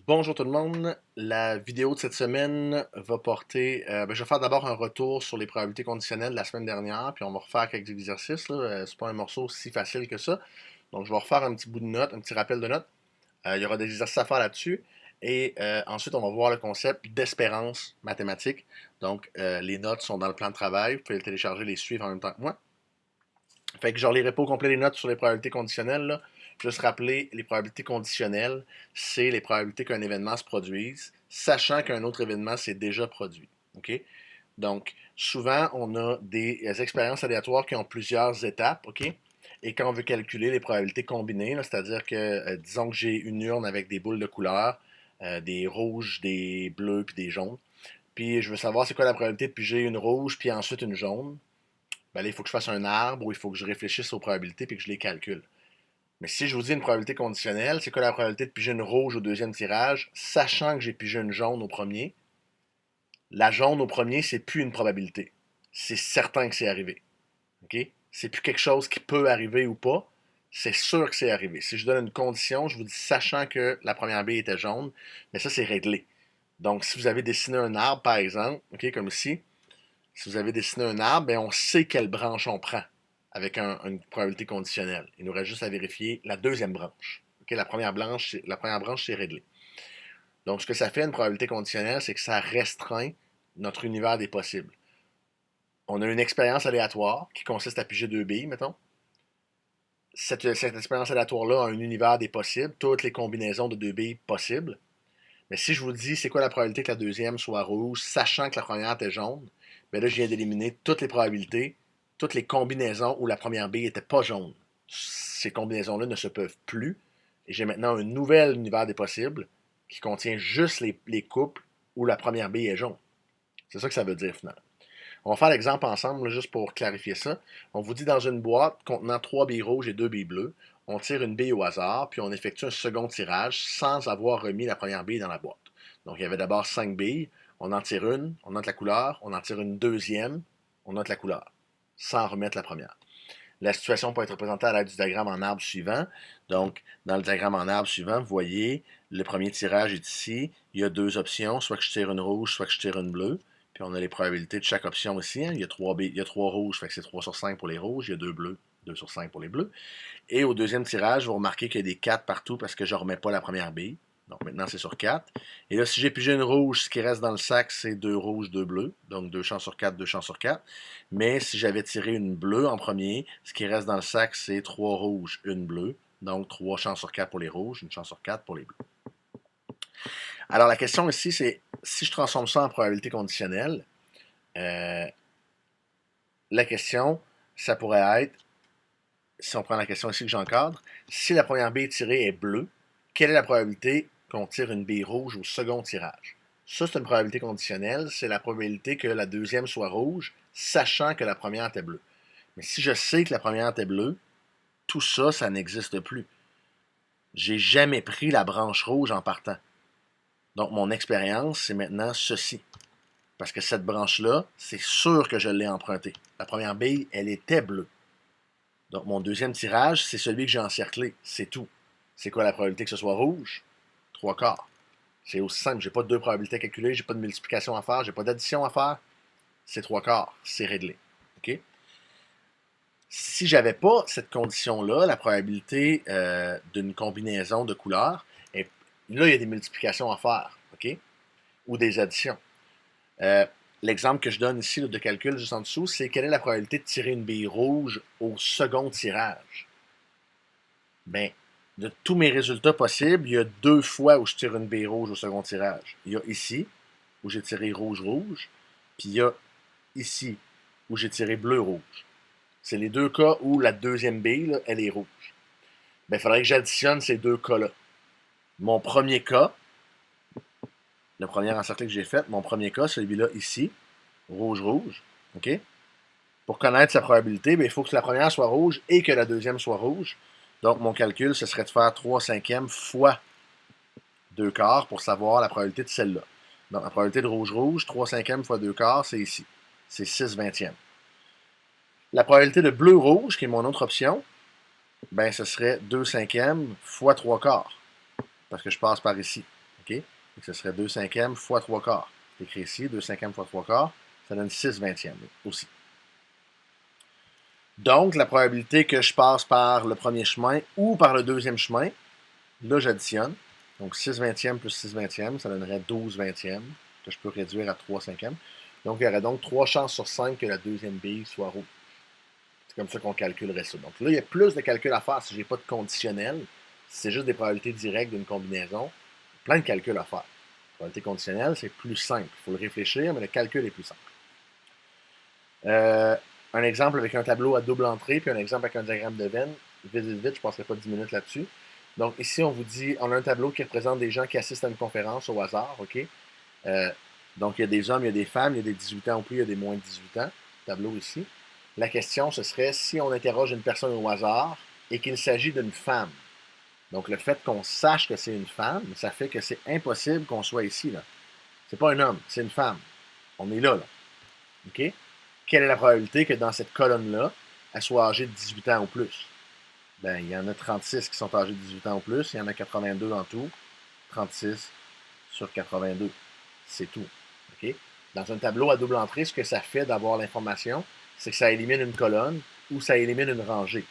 Bonjour tout le monde. La vidéo de cette semaine va porter. Je vais faire d'abord un retour sur les probabilités conditionnelles de la semaine dernière, puis on va refaire quelques exercices. Là. C'est pas un morceau si facile que ça. Donc je vais refaire un petit bout de notes, un petit rappel de notes. Il y aura des exercices à faire là-dessus. Et ensuite, on va voir le concept d'espérance mathématique. Donc les notes sont dans le plan de travail. Vous pouvez les télécharger, les suivre en même temps que moi. Fait que je relirai pas au complet les notes sur les probabilités conditionnelles, là. Juste rappeler, les probabilités conditionnelles, c'est les probabilités qu'un événement se produise, sachant qu'un autre événement s'est déjà produit. OK? Donc, souvent, on a des expériences aléatoires qui ont plusieurs étapes, OK? Et quand on veut calculer les probabilités combinées, c'est-à-dire que, disons que j'ai une urne avec des boules de couleur, des rouges, des bleus, puis des jaunes, puis je veux savoir c'est quoi la probabilité de piger une rouge, puis ensuite une jaune. Ben là, il faut que je fasse un arbre ou il faut que je réfléchisse aux probabilités puis que je les calcule. Mais si je vous dis une probabilité conditionnelle, c'est quoi la probabilité de piger une rouge au deuxième tirage, sachant que j'ai pigé une jaune au premier? La jaune au premier, c'est plus une probabilité. C'est certain que c'est arrivé. OK? C'est plus quelque chose qui peut arriver ou pas. C'est sûr que c'est arrivé. Si je donne une condition, je vous dis sachant que la première bille était jaune, mais ça, c'est réglé. Donc, si vous avez dessiné un arbre, par exemple, OK, comme ici, si vous avez dessiné un arbre, ben on sait quelle branche on prend avec une probabilité conditionnelle. Il nous reste juste à vérifier la deuxième branche. OK, la première branche, c'est réglé. Donc, ce que ça fait, une probabilité conditionnelle, c'est que ça restreint notre univers des possibles. On a une expérience aléatoire qui consiste à piger deux billes, mettons. Cette expérience aléatoire-là a un univers des possibles, toutes les combinaisons de deux billes possibles. Mais si je vous dis c'est quoi la probabilité que la deuxième soit rouge, sachant que la première était jaune, bien là, je viens d'éliminer toutes les probabilités, toutes les combinaisons où la première bille n'était pas jaune. Ces combinaisons-là ne se peuvent plus. Et j'ai maintenant un nouvel univers des possibles qui contient juste les couples où la première bille est jaune. C'est ça que ça veut dire finalement. On va faire l'exemple ensemble, là, juste pour clarifier ça. On vous dit dans une boîte contenant 3 billes rouges et 2 billes bleues, on tire une bille au hasard, puis on effectue un second tirage sans avoir remis la première bille dans la boîte. Donc il y avait d'abord 5 billes, on en tire une, on note la couleur, on en tire une deuxième, on note la couleur, sans remettre la première. La situation peut être représentée à l'aide du diagramme en arbre suivant. Donc, dans le diagramme en arbre suivant, vous voyez, le premier tirage est ici. Il y a deux options, soit que je tire une rouge, soit que je tire une bleue. Puis on a les probabilités de chaque option ici. Hein. Il y a 3 rouges, fait que c'est 3 sur 5 pour les rouges. Il y a 2 bleus, 2 sur 5 pour les bleus. Et au deuxième tirage, vous remarquez qu'il y a des 4 partout parce que je ne remets pas la première bille. Donc maintenant, c'est sur 4. Et là, si j'ai pigé une rouge, ce qui reste dans le sac, c'est 2 rouges, 2 bleus. Donc 2 chances sur 4, 2 chances sur 4. Mais si j'avais tiré une bleue en premier, ce qui reste dans le sac, c'est 3 rouges, une bleue. Donc 3 chances sur 4 pour les rouges, une chance sur 4 pour les bleus. Alors la question ici, c'est si je transforme ça en probabilité conditionnelle, euh, la question, ça pourrait être, si on prend la question ici que j'encadre, si la première bille tirée est bleue, quelle est la probabilité qu'on tire une bille rouge au second tirage? Ça, c'est une probabilité conditionnelle. C'est la probabilité que la deuxième soit rouge, sachant que la première était bleue. Mais si je sais que la première était bleue, tout ça, ça n'existe plus. J'ai jamais pris la branche rouge en partant. Donc, mon expérience, c'est maintenant ceci. Parce que cette branche-là, c'est sûr que je l'ai empruntée. La première bille, elle était bleue. Donc, mon deuxième tirage, c'est celui que j'ai encerclé. C'est tout. C'est quoi la probabilité que ce soit rouge? Trois quarts. C'est aussi simple. J'ai pas de deux probabilités à calculer, j'ai pas de multiplication à faire, j'ai pas d'addition à faire. C'est trois quarts. C'est réglé. OK? Si j'avais pas cette condition-là, la probabilité d'une combinaison de couleurs, et là, il y a des multiplications à faire, OK? Ou des additions. Euh, L'exemple que je donne ici là, de calcul juste en dessous, c'est quelle est la probabilité de tirer une bille rouge au second tirage? Ben, de tous mes résultats possibles, il y a deux fois où je tire une bille rouge au second tirage. Il y a ici, où j'ai tiré rouge-rouge, puis il y a ici, où j'ai tiré bleu-rouge. C'est les deux cas où la deuxième bille, là, elle est rouge. Ben, il faudrait que j'additionne ces deux cas-là. Mon premier cas, le premier encerclé que j'ai fait, mon premier cas, celui-là ici, rouge-rouge, OK? Pour connaître sa probabilité, ben, il faut que la première soit rouge et que la deuxième soit rouge. Donc, mon calcul, ce serait de faire 3 cinquièmes fois 2 quarts pour savoir la probabilité de celle-là. Donc, la probabilité de rouge-rouge, 3 cinquièmes fois 2 quarts, c'est ici. C'est 6 vingtièmes. La probabilité de bleu-rouge, qui est mon autre option, ben, ce serait 2 cinquièmes fois 3 quarts, parce que je passe par ici. OK? Donc, ce serait 2 cinquièmes fois 3 quarts. C'est écrit ici, 2 cinquièmes fois 3 quarts, ça donne 6 vingtièmes aussi. Donc, la probabilité que je passe par le premier chemin ou par le deuxième chemin, là, j'additionne. Donc, 6 vingtièmes plus 6 vingtièmes, ça donnerait 12 vingtièmes, que je peux réduire à 3 cinquièmes. Donc, il y aurait donc 3 chances sur 5 que la deuxième bille soit rouge. C'est comme ça qu'on calculerait ça. Donc là, il y a plus de calculs à faire si je n'ai pas de conditionnel. Si c'est juste des probabilités directes d'une combinaison, plein de calculs à faire. Probabilité conditionnelle, c'est plus simple. Il faut le réfléchir, mais le calcul est plus simple. Un exemple avec un tableau à double entrée, puis un exemple avec un diagramme de Venn. Vite, vite, vite, je ne passerai pas 10 minutes là-dessus. Donc ici, on vous dit, on a un tableau qui représente des gens qui assistent à une conférence au hasard, OK? Donc il y a des hommes, il y a des femmes, il y a des 18 ans ou plus, il y a des moins de 18 ans. Tableau ici. La question, ce serait si on interroge une personne au hasard et qu'il s'agit d'une femme. Donc le fait qu'on sache que c'est une femme, ça fait que c'est impossible qu'on soit ici, là. C'est pas un homme, c'est une femme. On est là. OK? Quelle est la probabilité que dans cette colonne-là, elle soit âgée de 18 ans ou plus? Ben, il y en a 36 qui sont âgés de 18 ans ou plus, il y en a 82 en tout. 36 sur 82. C'est tout. OK? Dans un tableau à double entrée, ce que ça fait d'avoir l'information, c'est que ça élimine une colonne ou ça élimine une rangée.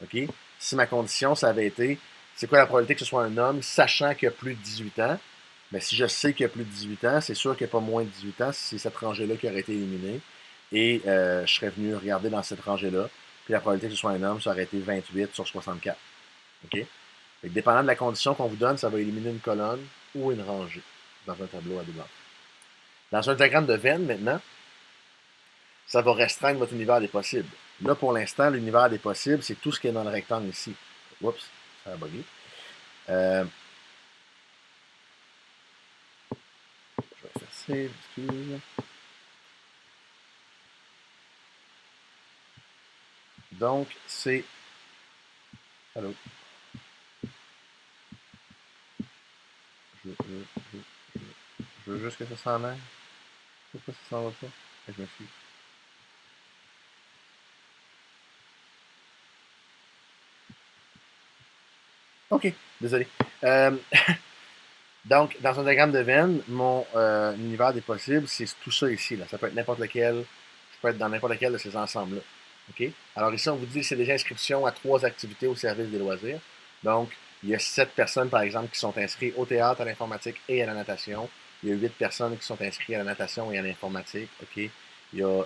OK? Si ma condition, ça avait été, c'est quoi la probabilité que ce soit un homme, sachant qu'il y a plus de 18 ans? Bien, si je sais qu'il y a plus de 18 ans, c'est sûr qu'il n'y a pas moins de 18 ans si c'est cette rangée-là qui aurait été éliminée. Et je serais venu regarder dans cette rangée-là. Puis la probabilité que ce soit un homme, ça aurait été 28 sur 64. OK? Fait que dépendant de la condition qu'on vous donne, ça va éliminer une colonne ou une rangée dans un tableau à double entrée. Dans un diagramme de Venn, maintenant, ça va restreindre votre univers des possibles. Là, pour l'instant, l'univers des possibles, c'est tout ce qui est dans le rectangle ici. Oups, ça a bugué. Je vais faire save, excuse. Donc, c'est... Allô? Je veux juste que ça s'en aille. Pourquoi ça s'en va pas? Je me suis... OK, désolé. Donc, dans un diagramme de Venn, mon univers des possibles, c'est tout ça ici. Là. Ça peut être n'importe lequel. Je peux être dans n'importe lequel de ces ensembles-là. OK? Alors ici, on vous dit que c'est des inscriptions à 3 activités au service des loisirs. Donc, il y a 7 personnes, par exemple, qui sont inscrites au théâtre, à l'informatique et à la natation. Il y a 8 personnes qui sont inscrites à la natation et à l'informatique. OK? Il y a,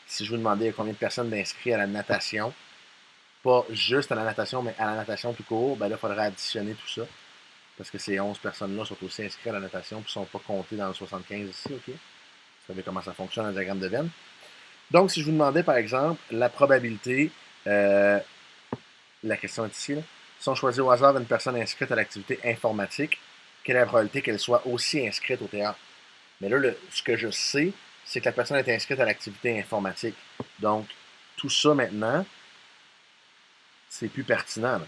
si je vous demandais combien de personnes d'inscrits à la natation, pas juste à la natation, mais à la natation tout court, ben là, il faudrait additionner tout ça. Parce que ces 11 personnes-là sont aussi inscrites à la natation et ne sont pas comptées dans le 75 ici, OK? Vous savez comment ça fonctionne, un diagramme de Venn. Donc, si je vous demandais, par exemple, la probabilité, la question est ici, là, si on choisit au hasard une personne inscrite à l'activité informatique, quelle est la probabilité qu'elle soit aussi inscrite au théâtre? Mais là, ce que je sais, c'est que la personne est inscrite à l'activité informatique. Donc, tout ça maintenant, c'est plus pertinent. Là.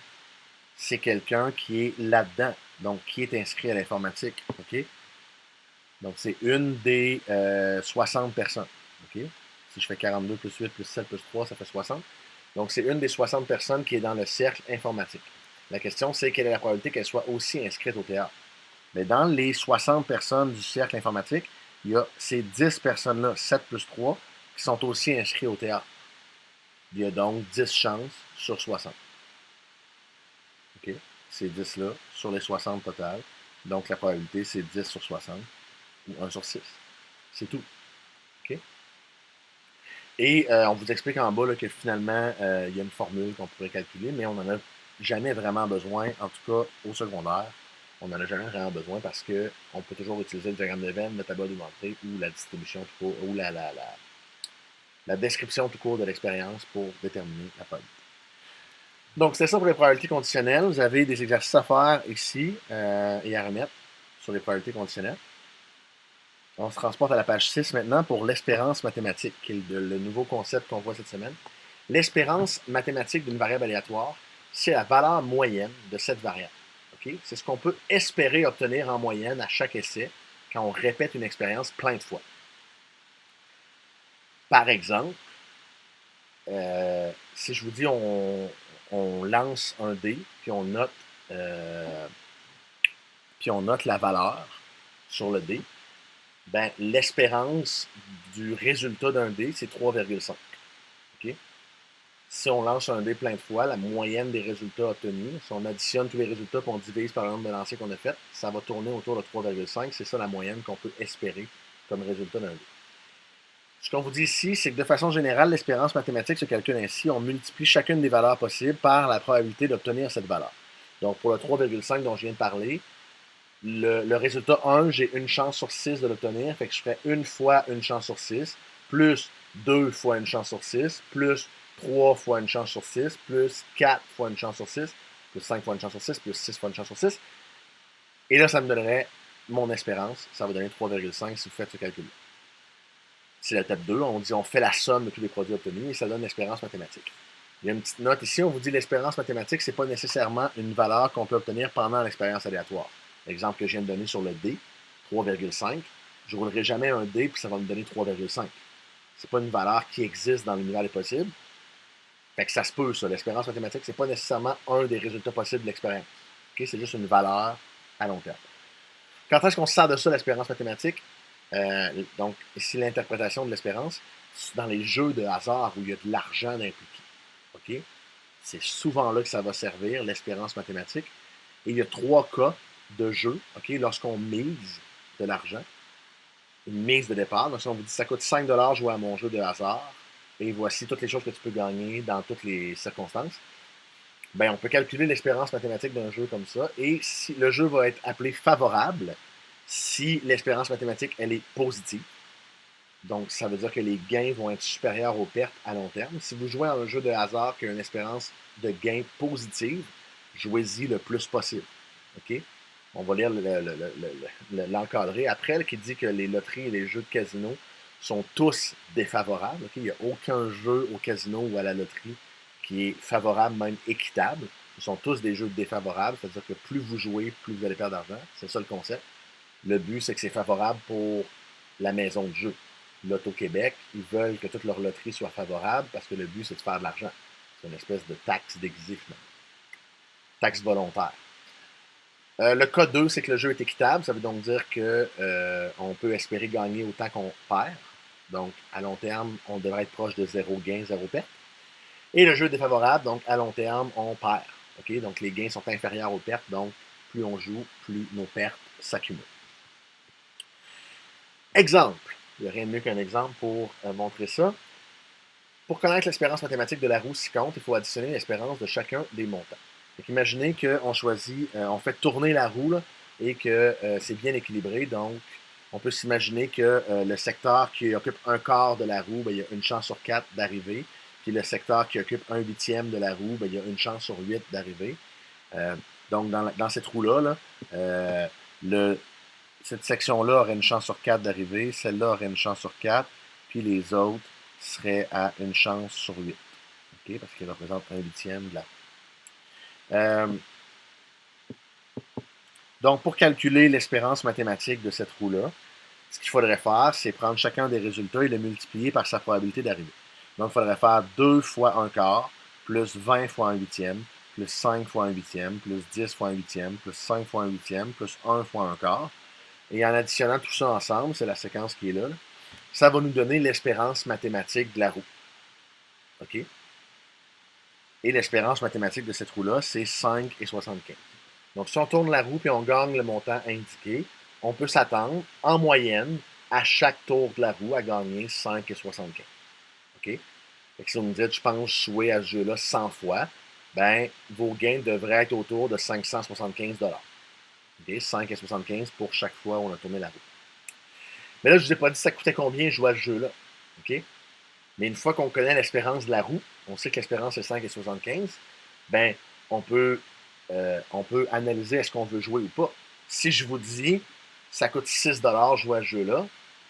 C'est quelqu'un qui est là-dedans, donc qui est inscrit à l'informatique. OK? Donc, c'est une des 60 personnes. OK? Si je fais 42 plus 8 plus 7 plus 3, ça fait 60. Donc, c'est une des 60 personnes qui est dans le cercle informatique. La question, c'est quelle est la probabilité qu'elle soit aussi inscrite au théâtre? Mais dans les 60 personnes du cercle informatique, il y a ces 10 personnes-là, 7 plus 3, qui sont aussi inscrites au théâtre. Il y a donc 10 chances sur 60. OK? Ces 10-là sur les 60 total. Donc, la probabilité, c'est 10 sur 60 ou 1 sur 6. C'est tout. OK? Et on vous explique en bas là, que finalement, il y a une formule qu'on pourrait calculer, mais on n'en a jamais vraiment besoin, en tout cas au secondaire. On n'en a jamais vraiment besoin parce qu'on peut toujours utiliser le diagramme de Venn, le tableau de l'entrée ou la distribution tout court, ou la description tout court de l'expérience pour déterminer la probabilité. Donc, c'est ça pour les probabilités conditionnelles. Vous avez des exercices à faire ici et à remettre sur les probabilités conditionnelles. On se transporte à la page 6 maintenant pour l'espérance mathématique, qui est le nouveau concept qu'on voit cette semaine. L'espérance mathématique d'une variable aléatoire, c'est la valeur moyenne de cette variable. Okay? C'est ce qu'on peut espérer obtenir en moyenne à chaque essai quand on répète une expérience plein de fois. Par exemple, si je vous dis on lance un dé, puis on note, puis on note la valeur sur le dé, ben, l'espérance du résultat d'un dé, c'est 3,5. OK? Si on lance un dé plein de fois, la moyenne des résultats obtenus, si on additionne tous les résultats et on divise par le nombre de lancers qu'on a fait, ça va tourner autour de 3,5. C'est ça la moyenne qu'on peut espérer comme résultat d'un dé. Ce qu'on vous dit ici, c'est que de façon générale, l'espérance mathématique se calcule ainsi. On multiplie chacune des valeurs possibles par la probabilité d'obtenir cette valeur. Donc, pour le 3,5 dont je viens de parler, le résultat 1, j'ai une chance sur 6 de l'obtenir. Fait que je ferais une fois une chance sur 6, plus 2 fois une chance sur 6, plus 3 fois une chance sur 6, plus 4 fois une chance sur 6, plus 5 fois une chance sur 6, plus 6 fois une chance sur 6. Et là, ça me donnerait mon espérance. Ça va donner 3,5 si vous faites ce calcul-là. C'est l'étape 2. On dit on fait la somme de tous les produits obtenus et ça donne l'espérance mathématique. Il y a une petite note ici. On vous dit l'espérance mathématique, ce n'est pas nécessairement une valeur qu'on peut obtenir pendant l'expérience aléatoire. L'exemple que je viens de donner sur le dé, 3,5. Je ne roulerai jamais un dé puis ça va me donner 3,5. Ce n'est pas une valeur qui existe dans l'univers des possibles. Fait que ça se peut, ça. L'espérance mathématique, ce n'est pas nécessairement un des résultats possibles de l'expérience. Okay? C'est juste une valeur à long terme. Quand est-ce qu'on se sert de ça, l'espérance mathématique? Donc, ici, l'interprétation de l'espérance, dans les jeux de hasard où il y a de l'argent impliqué. OK? C'est souvent là que ça va servir, l'espérance mathématique. Et il y a 3 cas de jeu, OK? Lorsqu'on mise de l'argent, une mise de départ. Donc, si on vous dit ça coûte 5 jouer à mon jeu de hasard, et voici toutes les choses que tu peux gagner dans toutes les circonstances, ben, on peut calculer l'espérance mathématique d'un jeu comme ça. Et si le jeu va être appelé favorable, si l'espérance mathématique, elle est positive. Donc, ça veut dire que les gains vont être supérieurs aux pertes à long terme. Si vous jouez à un jeu de hasard qui a une espérance de gain positive, jouez-y le plus possible. OK? On va lire l'encadré après, qui dit que les loteries et les jeux de casino sont tous défavorables. Okay? Il n'y a aucun jeu au casino ou à la loterie qui est favorable, même équitable. Ils sont tous des jeux défavorables, c'est-à-dire que plus vous jouez, plus vous allez perdre d'argent. C'est ça le concept. Le but, c'est que c'est favorable pour la maison de jeu. L'Auto-Québec, ils veulent que toute leur loterie soit favorable parce que le but, c'est de faire de l'argent. C'est une espèce de taxe déguisée, finalement. Taxe volontaire. Le cas 2, c'est que le jeu est équitable. Ça veut donc dire qu'on peut espérer gagner autant qu'on perd. Donc, à long terme, on devrait être proche de 0 gain, 0 perte. Et le jeu est défavorable, donc à long terme, on perd. Okay? Donc, les gains sont inférieurs aux pertes. Donc, plus on joue, plus nos pertes s'accumulent. Exemple. Il n'y a rien de mieux qu'un exemple pour montrer ça. Pour connaître l'espérance mathématique de la roue ci-compte, il faut additionner l'espérance de chacun des montants. Donc, imaginez qu'on choisit, on fait tourner la roue là, et que c'est bien équilibré. Donc, on peut s'imaginer que le secteur qui occupe un quart de la roue, ben, il y a une chance sur 4 d'arriver. Puis le secteur qui occupe un huitième de la roue, ben, il y a une chance sur 8 d'arriver. Donc, dans cette roue-là, cette section-là aurait une chance sur 4 d'arriver. Celle-là aurait une chance sur 4. Puis les autres seraient à une chance sur 8. Okay? Parce qu'elle représente un huitième de la roue. Donc, pour calculer l'espérance mathématique de cette roue-là, ce qu'il faudrait faire, c'est prendre chacun des résultats et le multiplier par sa probabilité d'arriver. Donc, il faudrait faire 2 fois un quart, plus 20 fois un huitième, plus 5 fois un huitième, plus 10 fois un huitième, plus 5 fois un huitième, plus 1 fois un quart. Et en additionnant tout ça ensemble, c'est la séquence qui est là, ça va nous donner l'espérance mathématique de la roue. OK? Et l'espérance mathématique de cette roue-là, c'est 5,75. Donc, si on tourne la roue et on gagne le montant indiqué, on peut s'attendre, en moyenne, à chaque tour de la roue, à gagner 5,75. OK? Fait que si vous me dites, je pense jouer à ce jeu-là 100 fois, ben, vos gains devraient être autour de 575 $. Okay? 5,75 pour chaque fois où on a tourné la roue. Mais là, je ne vous ai pas dit ça coûtait combien jouer à ce jeu-là. OK? Mais une fois qu'on connaît l'espérance de la roue, on sait que l'espérance est 5,75, ben, on peut analyser est-ce qu'on veut jouer ou pas. Si je vous dis ça coûte 6 jouer à ce jeu-là,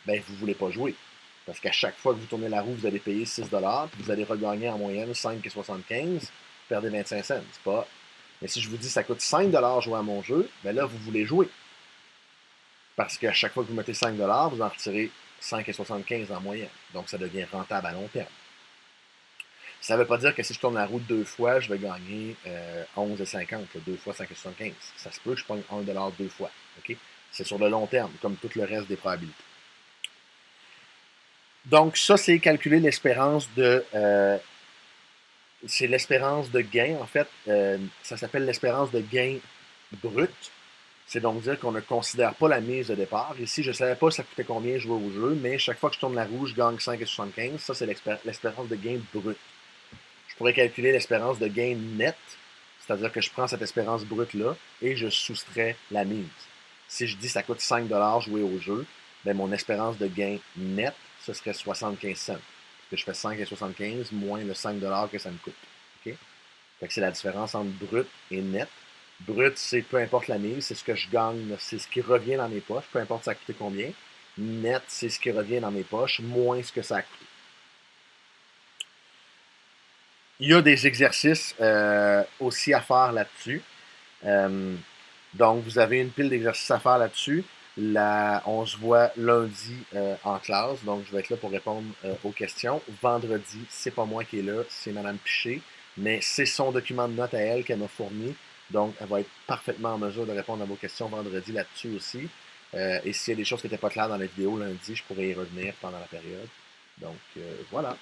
ben, vous ne voulez pas jouer. Parce qu'à chaque fois que vous tournez la roue, vous allez payer 6 puis vous allez regagner en moyenne 5,75, vous perdez 25 cents. C'est pas. Mais si je vous dis ça coûte 5 jouer à mon jeu, ben là, vous voulez jouer. Parce qu'à chaque fois que vous mettez 5 vous en retirez 5,75 en moyenne. Donc, ça devient rentable à long terme. Ça ne veut pas dire que si je tourne la roue 2 fois, je vais gagner 11,50, 2 fois 5,75. Ça se peut que je pogne 1$ 2 fois. OK? C'est sur le long terme, comme tout le reste des probabilités. Donc, ça, c'est calculer l'espérance de. C'est l'espérance de gain, en fait. Ça s'appelle l'espérance de gain brute. C'est donc dire qu'on ne considère pas la mise de départ. Ici, je ne savais pas ça coûtait combien jouer au jeu, mais chaque fois que je tourne la roue, je gagne 5,75. Ça, c'est l'espérance de gain brute. Je pourrais calculer l'espérance de gain net, c'est-à-dire que je prends cette espérance brute-là et je soustrais la mise. Si je dis que ça coûte 5$ jouer au jeu, bien, mon espérance de gain net, ce serait 75 cents. Parce que je fais 5,75 moins le 5$ que ça me coûte. Okay? Fait que c'est la différence entre brut et net. Brut, c'est peu importe la mise, c'est ce que je gagne, c'est ce qui revient dans mes poches, peu importe ça a coûté combien. Net, c'est ce qui revient dans mes poches, moins ce que ça a coûté. Il y a des exercices aussi à faire là-dessus. Donc, vous avez une pile d'exercices à faire là-dessus. Là, on se voit lundi en classe. Donc, je vais être là pour répondre aux questions. Vendredi, c'est pas moi qui est là, c'est Mme Piché. Mais c'est son document de notes à elle qu'elle m'a fourni. Donc, elle va être parfaitement en mesure de répondre à vos questions vendredi là-dessus aussi. Et s'il y a des choses qui n'étaient pas claires dans la vidéo lundi, je pourrais y revenir pendant la période. Donc, voilà.